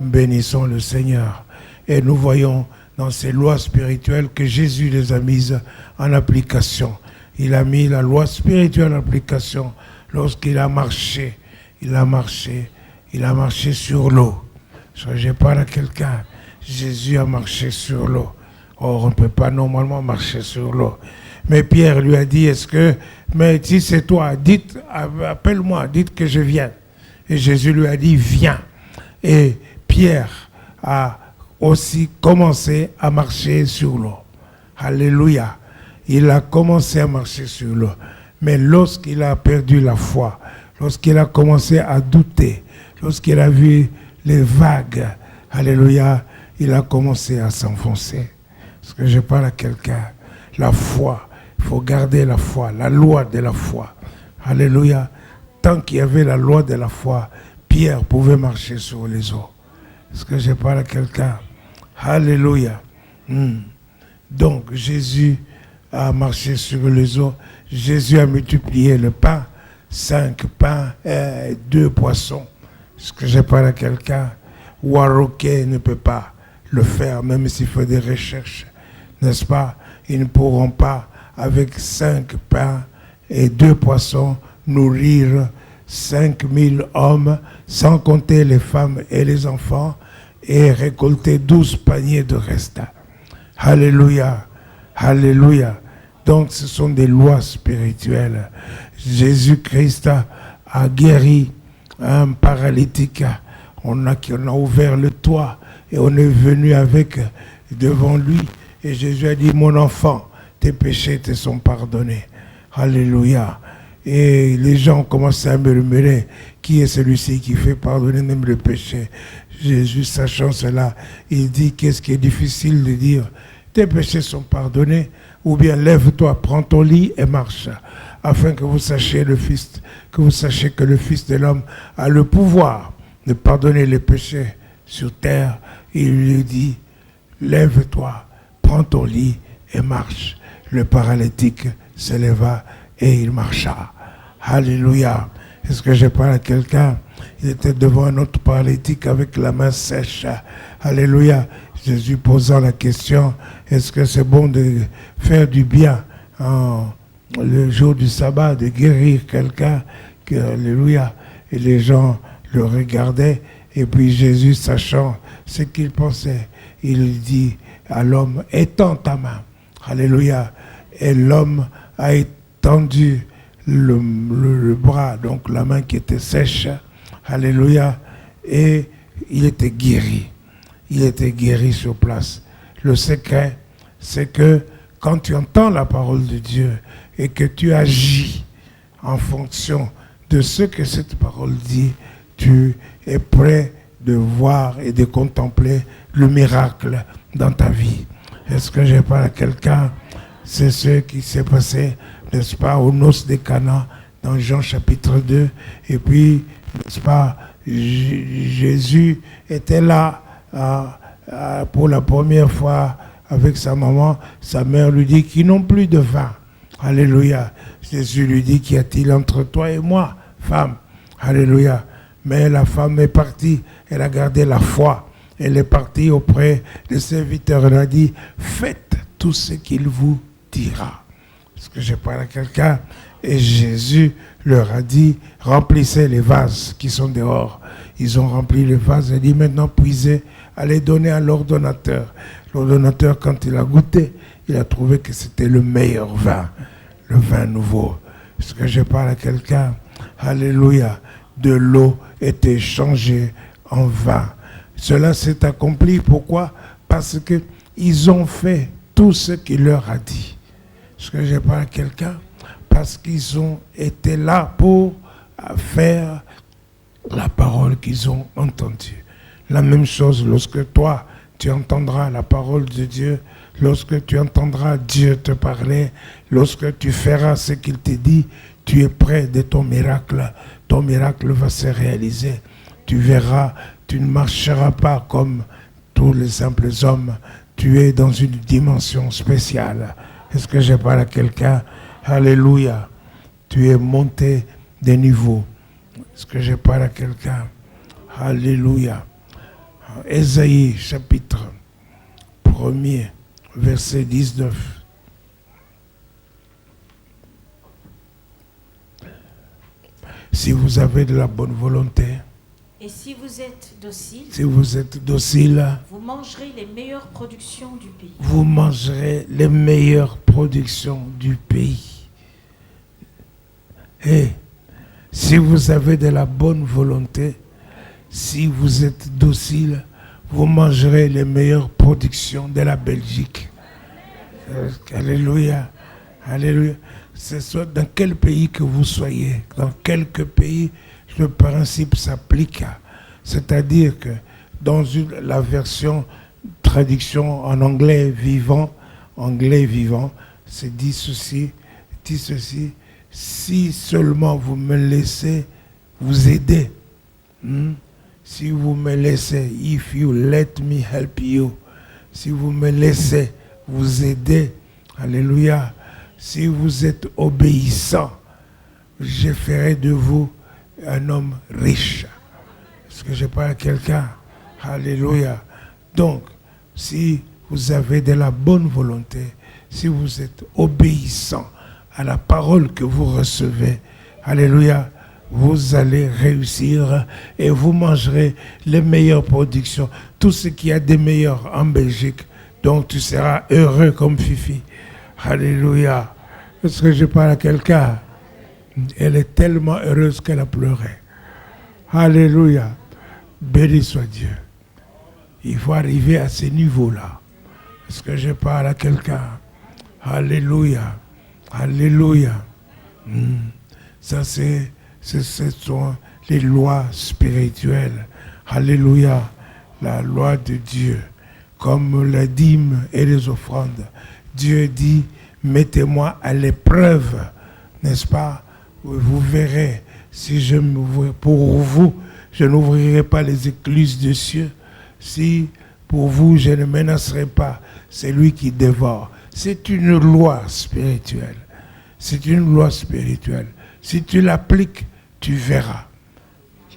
Speaker 1: Bénissons le Seigneur. Et nous voyons dans ces lois spirituelles que Jésus les a mises en application. Il a mis la loi spirituelle en application lorsqu'il a marché. Il a marché sur l'eau. Je parle à quelqu'un. Jésus a marché sur l'eau. Or, on ne peut pas normalement marcher sur l'eau. Mais Pierre lui a dit, mais si c'est toi, dites, appelle-moi, dites que je vienne. Et Jésus lui a dit, viens. Et Pierre a aussi commencé à marcher sur l'eau. Alléluia. Il a commencé à marcher sur l'eau. Mais lorsqu'il a perdu la foi, lorsqu'il a commencé à douter, lorsqu'il a vu les vagues, alléluia, il a commencé à s'enfoncer. Parce que je parle à quelqu'un, la foi, il faut garder la foi, la loi de la foi. Alléluia. Tant qu'il y avait la loi de la foi, Pierre pouvait marcher sur les eaux. Est-ce que je parle à quelqu'un? Alléluia. Donc Jésus a marché sur les eaux. Jésus a multiplié le pain, 5 pains et 2 poissons. Est-ce que je parle à quelqu'un? Warroquet ne peut pas le faire, même s'il fait des recherches, n'est-ce pas? Ils ne pourront pas, avec 5 pains et 2 poissons, nourrir 5000 hommes, sans compter les femmes et les enfants, et récolter 12 paniers de reste. Alléluia, alléluia. Donc ce sont des lois spirituelles. Jésus-Christ a guéri un paralytique. On a ouvert le toit et on est venu devant lui. Et Jésus a dit, mon enfant, tes péchés te sont pardonnés. Alléluia. Et les gens ont commencé à murmurer, qui est celui-ci qui fait pardonner même le péché? Jésus, sachant cela, il dit, qu'est-ce qui est difficile de dire? Tes péchés sont pardonnés, ou bien lève-toi, prends ton lit et marche, afin que vous sachiez que le Fils de l'homme a le pouvoir de pardonner les péchés sur terre. Il lui dit, lève-toi, prends ton lit et marche. Le paralytique se leva et il marcha. Alléluia. Est-ce que je parle à quelqu'un? Il était devant un autre paralytique avec la main sèche. Alléluia. Jésus posant la question, est-ce que c'est bon de faire du bien le jour du sabbat, de guérir quelqu'un? Alléluia. Et les gens le regardaient. Et puis Jésus, sachant ce qu'il pensait, il dit à l'homme, étends ta main. Alléluia. Et l'homme a étendu le bras, donc la main qui était sèche. Alléluia. Et il était guéri. Il était guéri sur place. Le secret, c'est que quand tu entends la parole de Dieu et que tu agis en fonction de ce que cette parole dit, tu es prêt de voir et de contempler le miracle dans ta vie. Est-ce que je parle à quelqu'un? C'est ce qui s'est passé, n'est-ce pas, aux noces de Cana, dans Jean chapitre 2. Et puis, n'est-ce pas, Jésus était là pour la première fois avec sa maman. Sa mère lui dit qu'ils n'ont plus de vin. Alléluia. Jésus lui dit, qu'y a-t-il entre toi et moi, femme? Alléluia. Mais la femme est partie, elle a gardé la foi. Elle est partie auprès des serviteurs. Elle a dit, faites tout ce qu'il vous dira. Parce que j'ai parlé à quelqu'un et Jésus leur a dit, remplissez les vases qui sont dehors. Ils ont rempli les vases. Il a dit, maintenant puisez, allez donner à l'ordonnateur. L'ordonnateur, quand il a goûté, il a trouvé que c'était le meilleur vin, le vin nouveau. Parce que je parle à quelqu'un, alléluia, de l'eau était changée en vin. Cela s'est accompli, pourquoi? Parce qu'ils ont fait tout ce qu'il leur a dit. Est-ce que je parle à quelqu'un? Parce qu'ils ont été là pour faire la parole qu'ils ont entendue. La même chose lorsque toi, tu entendras la parole de Dieu, lorsque tu entendras Dieu te parler, lorsque tu feras ce qu'il te dit, tu es près de ton miracle. Ton miracle va se réaliser. Tu verras, tu ne marcheras pas comme tous les simples hommes. Tu es dans une dimension spéciale. Est-ce que je parle à quelqu'un? Alléluia. Tu es monté de niveau. Est-ce que je parle à quelqu'un? Alléluia. Ésaïe, chapitre 1er, verset 19. Si vous avez de la bonne volonté,
Speaker 2: et si
Speaker 1: vous êtes docile,
Speaker 2: vous mangerez les meilleures productions du pays.
Speaker 1: Vous mangerez les meilleures productions du pays. Et si vous avez de la bonne volonté, si vous êtes docile, vous mangerez les meilleures productions de la Belgique. Alléluia. Alléluia. C'est soit dans quel pays que vous soyez, dans quelques pays, le principe s'applique. C'est-à-dire que dans la version traduction en anglais vivant, c'est dit ceci, si seulement vous me laissez vous aider. Si vous me laissez, if you let me help you, si vous me laissez vous aider, alléluia, si vous êtes obéissant, je ferai de vous un homme riche. Est-ce que je parle à quelqu'un? Alléluia. Donc, si vous avez de la bonne volonté, si vous êtes obéissant à la parole que vous recevez, alléluia, vous allez réussir et vous mangerez les meilleures productions, tout ce qu'il y a de meilleur en Belgique. Donc tu seras heureux comme Fifi. Alléluia. Est-ce que je parle à quelqu'un? Elle est tellement heureuse qu'elle a pleuré. Alléluia. Béni soit Dieu. Il faut arriver à ce niveau-là. Est-ce que je parle à quelqu'un? Alléluia. Alléluia. Ça, ce sont les lois spirituelles. Alléluia. La loi de Dieu. Comme la dîme et les offrandes. Dieu dit, mettez-moi à l'épreuve. N'est-ce pas? Vous verrez, si je m'ouvre pour vous, je n'ouvrirai pas les écluses des cieux. Si pour vous, je ne menacerai pas celui qui dévore. C'est une loi spirituelle. C'est une loi spirituelle. Si tu l'appliques, tu verras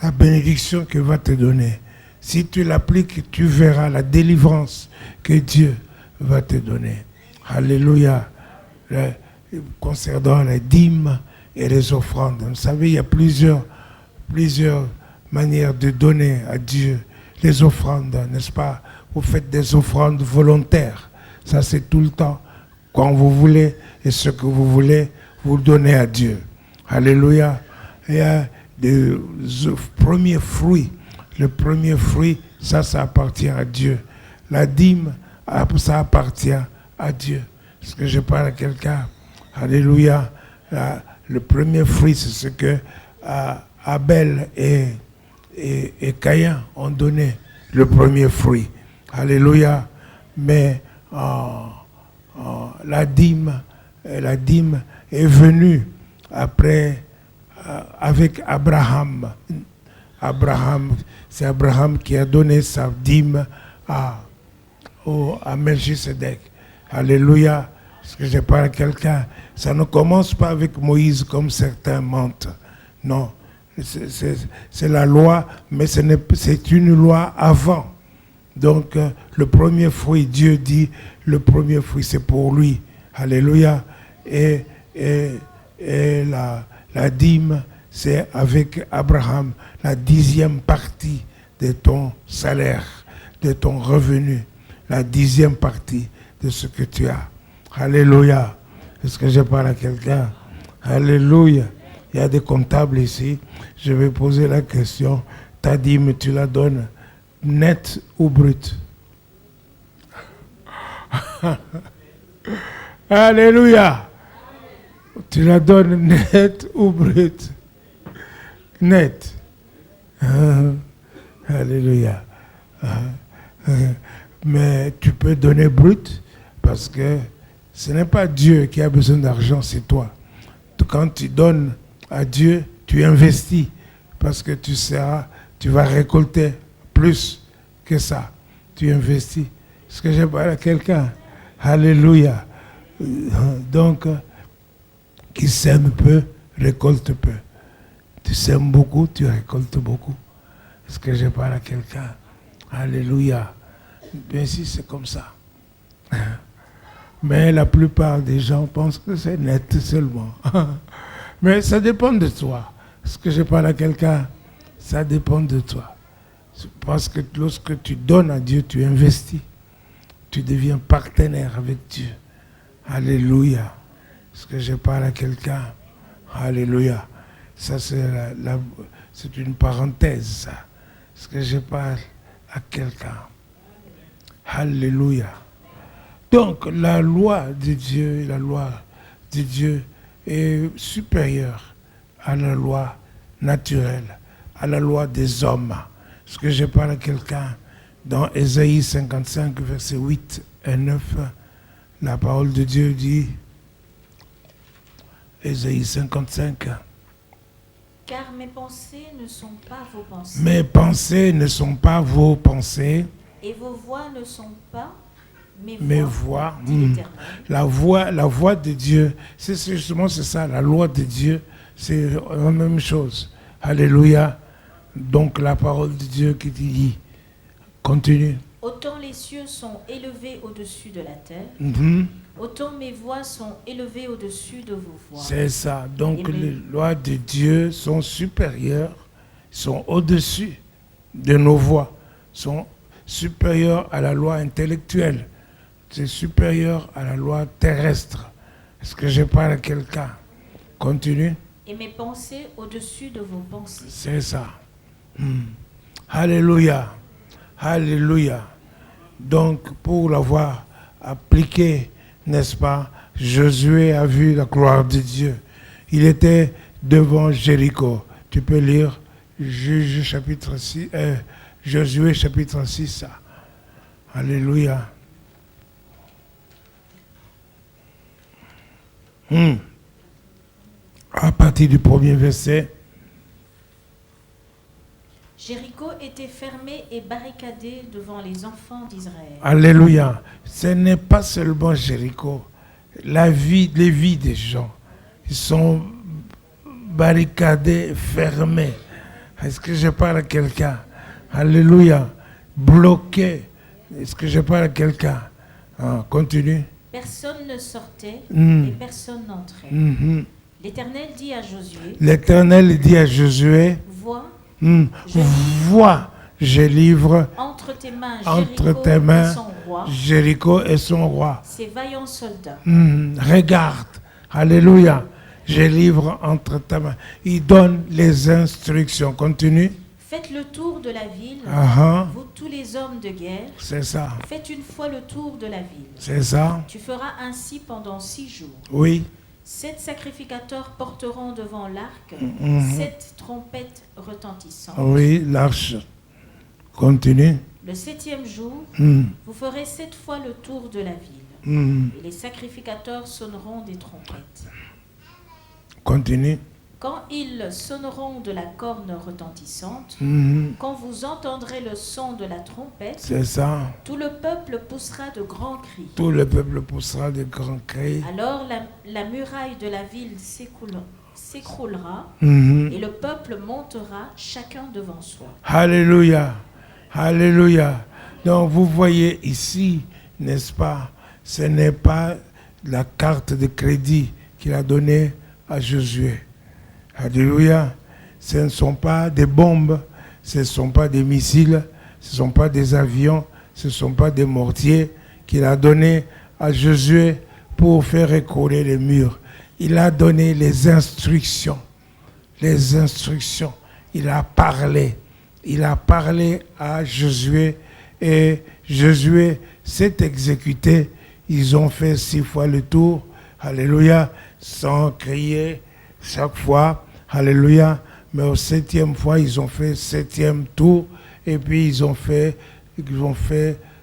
Speaker 1: la bénédiction que va te donner. Si tu l'appliques, tu verras la délivrance que Dieu va te donner. Alléluia. Concernant les dîmes et les offrandes. Vous savez, il y a plusieurs manières de donner à Dieu les offrandes, n'est-ce pas? Vous faites des offrandes volontaires. Ça, c'est tout le temps. Quand vous voulez et ce que vous voulez, vous donnez à Dieu. Alléluia. Il y a des premiers fruits. Le premier fruit, ça appartient à Dieu. La dîme, ça appartient à Dieu. Est-ce que je parle à quelqu'un? Alléluia. Le premier fruit, c'est ce que Abel et Caïn ont donné. Le premier fruit. Alléluia. Mais la dîme est venue après, avec Abraham. C'est Abraham qui a donné sa dîme à Melchisedec. Alléluia. Parce que je parle à quelqu'un. Ça ne commence pas avec Moïse comme certains mentent. Non. C'est la loi, mais c'est une loi avant. Donc, le premier fruit, Dieu dit, le premier fruit, c'est pour lui. Alléluia. Et la dîme, c'est avec Abraham, la 10e partie de ton salaire, de ton revenu, la 10e partie de ce que tu as. Alléluia. Est-ce que je parle à quelqu'un? Alléluia. Il y a des comptables ici. Je vais poser la question. Ta dîme, tu la donnes net ou brut? Alléluia. Tu la donnes net ou brut? Net. Alléluia. Mais tu peux donner brut parce que ce n'est pas Dieu qui a besoin d'argent, c'est toi. Quand tu donnes à Dieu, tu investis parce que tu vas récolter plus que ça. Tu investis. Est-ce que je parle à quelqu'un? Alléluia. Donc, qui sème peu, récolte peu. Tu sèmes beaucoup, tu récoltes beaucoup. Est-ce que je parle à quelqu'un? Alléluia. Bien si c'est comme ça. Mais la plupart des gens pensent que c'est net seulement. Mais ça dépend de toi. Est-ce que je parle à quelqu'un? Ça dépend de toi. Parce que lorsque tu donnes à Dieu, tu investis. Tu deviens partenaire avec Dieu. Alléluia. Est-ce que je parle à quelqu'un? Alléluia. Ça, c'est une parenthèse, ça. Est-ce que je parle à quelqu'un? Alléluia. Donc, la loi de Dieu est supérieure à la loi naturelle, à la loi des hommes. Est-ce que je parle à quelqu'un? Dans Ésaïe 55, versets 8 et 9, la parole de Dieu dit, Ésaïe 55,
Speaker 2: car mes pensées ne sont pas vos pensées.
Speaker 1: Mes pensées ne sont pas vos pensées.
Speaker 2: Et vos voix ne sont pas
Speaker 1: mes voix. La voix de Dieu, c'est justement ça, la loi de Dieu, c'est la même chose. Alléluia. Donc la parole de Dieu qui dit, continue.
Speaker 2: Autant les cieux sont élevés au-dessus de la terre, autant mes voix sont élevées au-dessus de vos voix.
Speaker 1: C'est ça. Donc les lois de Dieu sont supérieures, sont au-dessus de nos voix, sont supérieures à la loi intellectuelle. C'est supérieur à la loi terrestre. Est-ce que je parle à quelqu'un? Continue.
Speaker 2: Et mes pensées au-dessus de vos pensées.
Speaker 1: C'est ça. Alléluia. Alléluia. Donc, pour l'avoir appliqué, n'est-ce pas, Josué a vu la gloire de Dieu. Il était devant Jéricho. Tu peux lire Josué chapitre 6. Ça. Alléluia. À partir du premier verset.
Speaker 2: Jéricho était fermé et barricadé devant les enfants d'Israël.
Speaker 1: Alléluia. Ce n'est pas seulement Jéricho. Les vies des gens, ils sont barricadés, fermés. Est-ce que je parle à quelqu'un? Alléluia. Bloqués. Est-ce que je parle à quelqu'un? Continue.
Speaker 2: Personne ne sortait et personne n'entrait. L'Éternel dit à Josué.
Speaker 1: L'Éternel dit à Josué. Vois, je livre
Speaker 2: entre tes mains
Speaker 1: Jéricho et son roi.
Speaker 2: Ses vaillants soldats.
Speaker 1: Regarde, alléluia, je livre entre tes mains. Il donne les instructions. Continue.
Speaker 2: Faites le tour de la ville, vous tous les hommes de guerre.
Speaker 1: C'est ça.
Speaker 2: Faites une fois le tour de la ville.
Speaker 1: C'est ça.
Speaker 2: Tu feras ainsi pendant 6 jours.
Speaker 1: Oui.
Speaker 2: 7 sacrificateurs porteront devant l'arc 7 trompettes retentissantes.
Speaker 1: Oui, l'arche. Continue.
Speaker 2: Le 7e jour, vous ferez 7 fois le tour de la ville. Et les sacrificateurs sonneront des trompettes.
Speaker 1: Continue.
Speaker 2: Quand ils sonneront de la corne retentissante, quand vous entendrez le son de la trompette,
Speaker 1: c'est ça.
Speaker 2: Tout le peuple poussera de grands cris.
Speaker 1: Tout le peuple poussera de grands cris.
Speaker 2: Alors la muraille de la ville s'écroulera et le peuple montera chacun devant soi.
Speaker 1: Alléluia. Alléluia. Donc vous voyez ici, n'est-ce pas, ce n'est pas la carte de crédit qu'il a donnée à Josué. Alléluia. Ce ne sont pas des bombes, ce ne sont pas des missiles, ce ne sont pas des avions, ce ne sont pas des mortiers qu'il a donnés à Josué pour faire écrouler les murs. Il a donné les instructions. Les instructions. Il a parlé. Il a parlé à Josué et Josué s'est exécuté. Ils ont fait 6 fois le tour. Alléluia. Sans crier chaque fois. Alléluia. Mais au 7e fois, ils ont fait 7e tour. Et puis ils ont fait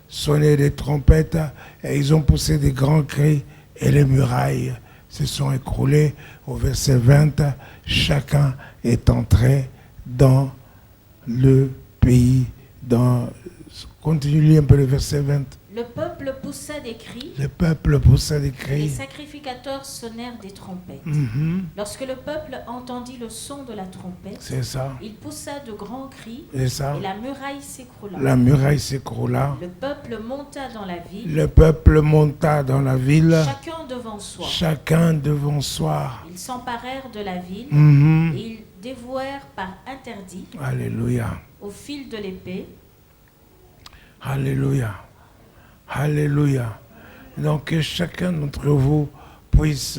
Speaker 1: sonner des trompettes. Et ils ont poussé des grands cris. Et les murailles se sont écroulées. Au verset 20, chacun est entré dans le pays. Continue un peu le verset 20.
Speaker 2: Le peuple poussa des cris.
Speaker 1: Le peuple poussa des cris.
Speaker 2: Les sacrificateurs sonnèrent des trompettes. Lorsque le peuple entendit le son de la trompette,
Speaker 1: c'est ça.
Speaker 2: Il poussa de grands cris.
Speaker 1: C'est ça.
Speaker 2: Et la muraille s'écroula.
Speaker 1: La muraille s'écroula.
Speaker 2: Le peuple monta dans la ville.
Speaker 1: Le peuple monta dans la ville.
Speaker 2: Chacun devant soi.
Speaker 1: Chacun devant soi.
Speaker 2: Ils s'emparèrent de la ville et ils dévouèrent par interdit.
Speaker 1: Alléluia.
Speaker 2: Au fil de l'épée.
Speaker 1: Alléluia. Alléluia. Donc que chacun d'entre vous puisse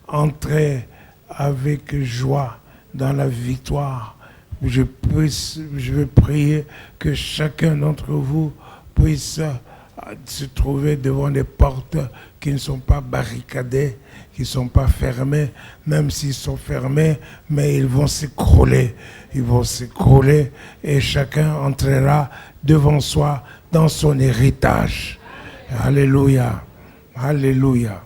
Speaker 1: entrer avec joie dans la victoire. Je veux prier que chacun d'entre vous puisse se trouver devant des portes qui ne sont pas barricadées, qui ne sont pas fermées, même s'ils sont fermés, mais ils vont s'écrouler. Ils vont s'écrouler et chacun entrera devant soi dans son héritage. Alléluia. Alléluia.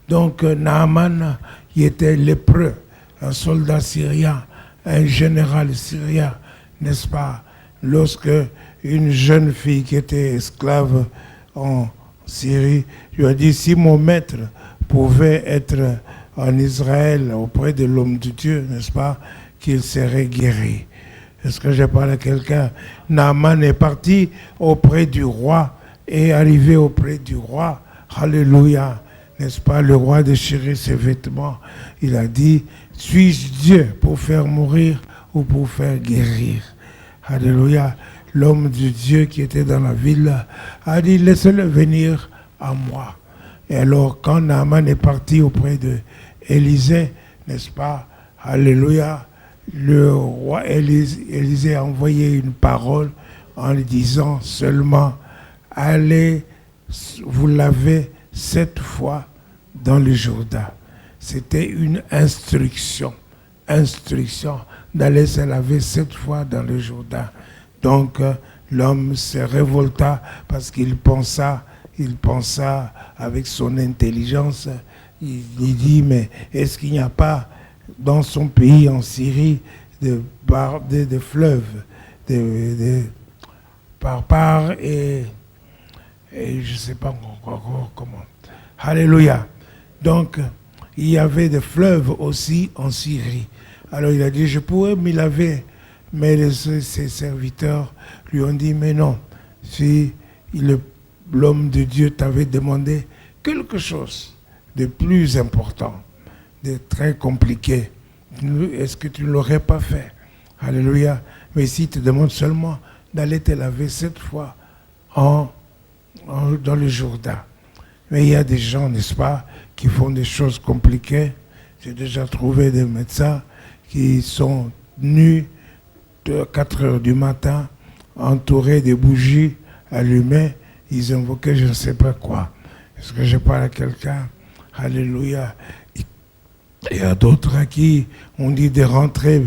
Speaker 1: Donc Naaman, il était lépreux, un soldat syrien, un général syrien, n'est-ce pas? Lorsque une jeune fille qui était esclave en Syrie lui a dit, si mon maître pouvait être en Israël auprès de l'homme de Dieu, n'est-ce pas, qu'il serait guéri. Est-ce que je parle à quelqu'un? Naaman est parti auprès du roi et arrivé auprès du roi. Alléluia. N'est-ce pas? Le roi déchirait ses vêtements. Il a dit, suis-je Dieu pour faire mourir ou pour faire guérir? Alléluia. L'homme de Dieu qui était dans la ville a dit, laissez-le venir à moi. Et alors, quand Naaman est parti auprès de Élisée, n'est-ce pas? Alléluia. Le roi Élisée a envoyé une parole en lui disant seulement, allez vous laver 7 fois dans le Jourdain. C'était une instruction d'aller se laver 7 fois dans le Jourdain. Donc l'homme se révolta parce qu'il pensa avec son intelligence, il dit, mais est-ce qu'il n'y a pas dans son pays, en Syrie, de fleuves, par et je ne sais pas encore comment. Alléluia. Donc, il y avait des fleuves aussi en Syrie. Alors il a dit, je pourrais m'y laver. Mais ses serviteurs lui ont dit, mais non, si l'homme de Dieu t'avait demandé quelque chose de plus important, de très compliqué, est-ce que tu ne l'aurais pas fait? Alléluia. Mais s'il te demande seulement d'aller te laver 7 fois dans le Jourdain. Mais il y a des gens, n'est-ce pas, qui font des choses compliquées. J'ai déjà trouvé des médecins qui sont nus de 4 heures du matin, entourés de bougies allumées. Ils invoquaient je ne sais pas quoi. Est-ce que je parle à quelqu'un? Alléluia. Il y a d'autres à qui on dit de rentrer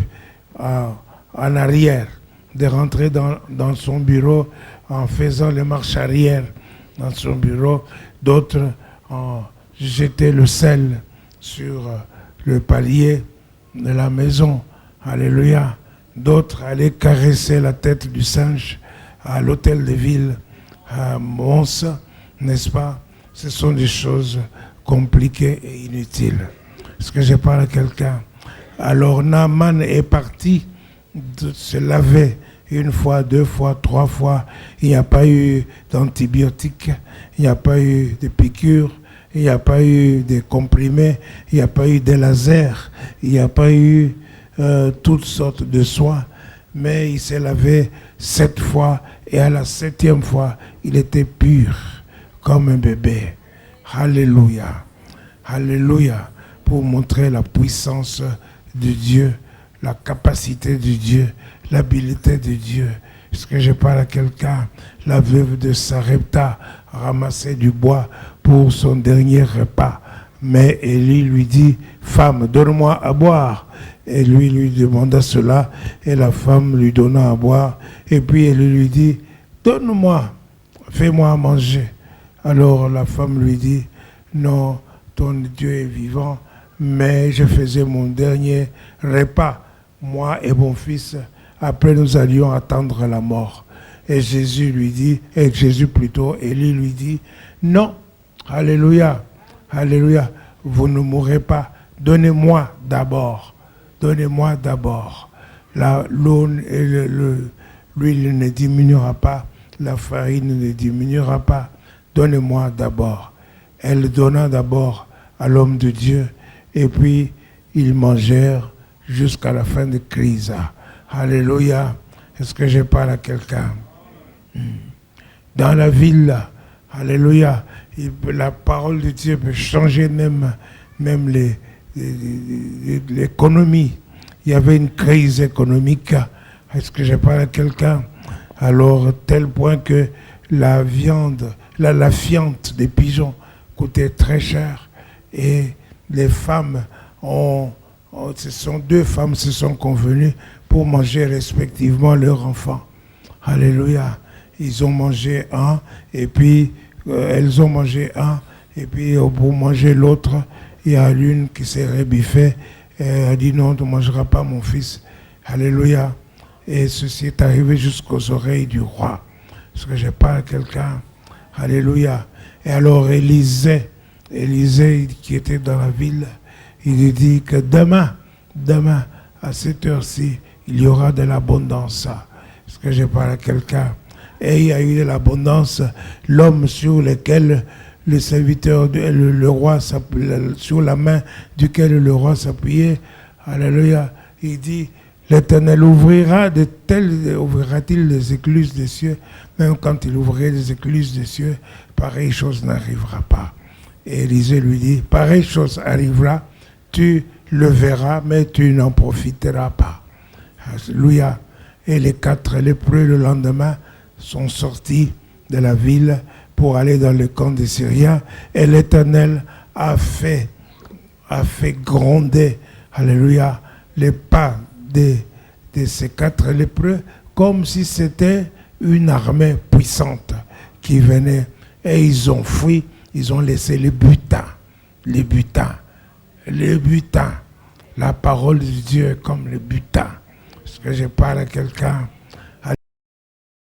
Speaker 1: en arrière, de rentrer dans son bureau en faisant les marches arrière. dans son bureau. D'autres jetaient le sel sur le palier de la maison. Alléluia. D'autres allaient caresser la tête du singe à l'hôtel de ville à Mons, n'est-ce pas? Ce sont des choses compliquées et inutiles. Est-ce que je parle à quelqu'un? Alors Naaman est parti de se laver une fois, 2 fois, 3 fois. Il n'y a pas eu d'antibiotiques, il n'y a pas eu de piqûres, il n'y a pas eu de comprimés, il n'y a pas eu de lasers, il n'y a pas eu toutes sortes de soins. Mais il s'est lavé 7 fois et à la 7e fois, il était pur comme un bébé. Alléluia. Alléluia. Pour montrer la puissance de Dieu, la capacité de Dieu, l'habileté de Dieu. Est-ce que je parle à quelqu'un? La veuve de Sarepta ramassait du bois pour son dernier repas. Mais Élie lui dit, femme, donne-moi à boire. Et lui demanda cela, et la femme lui donna à boire. Et puis Élie lui dit, donne-moi, fais-moi à manger. Alors la femme lui dit, non, ton Dieu est vivant, mais je faisais mon dernier repas, moi et mon fils. Après, nous allions attendre la mort. Et Jésus plutôt, Élie lui dit, non, alléluia, alléluia, vous ne mourrez pas, donnez-moi d'abord. Donnez-moi d'abord. L'huile ne diminuera pas, la farine ne diminuera pas. Donnez-moi d'abord. Elle donna d'abord à l'homme de Dieu, et puis ils mangèrent jusqu'à la fin de crise. Alléluia. Est-ce que je parle à quelqu'un? Dans la ville, alléluia, la parole de Dieu peut changer même l'économie. Il y avait une crise économique. Est-ce que je parle à quelqu'un? Alors, tel point que la viande, la fiente des pigeons coûtait très cher. Et les femmes deux femmes se sont convenues pour manger respectivement leurs enfants. Alléluia. Ils ont mangé un, et puis elles ont mangé un, et puis pour manger l'autre, il y a l'une qui s'est rébiffée et elle a dit non, tu ne mangeras pas mon fils. Alléluia. Et ceci est arrivé jusqu'aux oreilles du roi. Est-ce que je parle à quelqu'un? Alléluia. Et alors Élisée qui était dans la ville, il lui dit que demain, à cette heure-ci, il y aura de l'abondance. Est-ce que je parle à quelqu'un? Et il y a eu de l'abondance. L'homme sur lequel le serviteur, le roi, sur la main duquel le roi s'appuyait, alléluia, il dit, l'Éternel ouvrira-t-il les écluses des cieux? Même quand il ouvrirait les écluses des cieux, pareille chose n'arrivera pas. Et Élisée lui dit, pareille chose arrivera, tu le verras, mais tu n'en profiteras pas. Alléluia. Et les 4 lépreux, le lendemain, sont sortis de la ville pour aller dans le camp des Syriens. Et l'Éternel a fait gronder, alléluia, les pas de ces 4 lépreux, comme si c'était une armée puissante qui venait. Et ils ont fui, ils ont laissé les butins. La parole de Dieu est comme le butin. Est-ce que je parle à quelqu'un?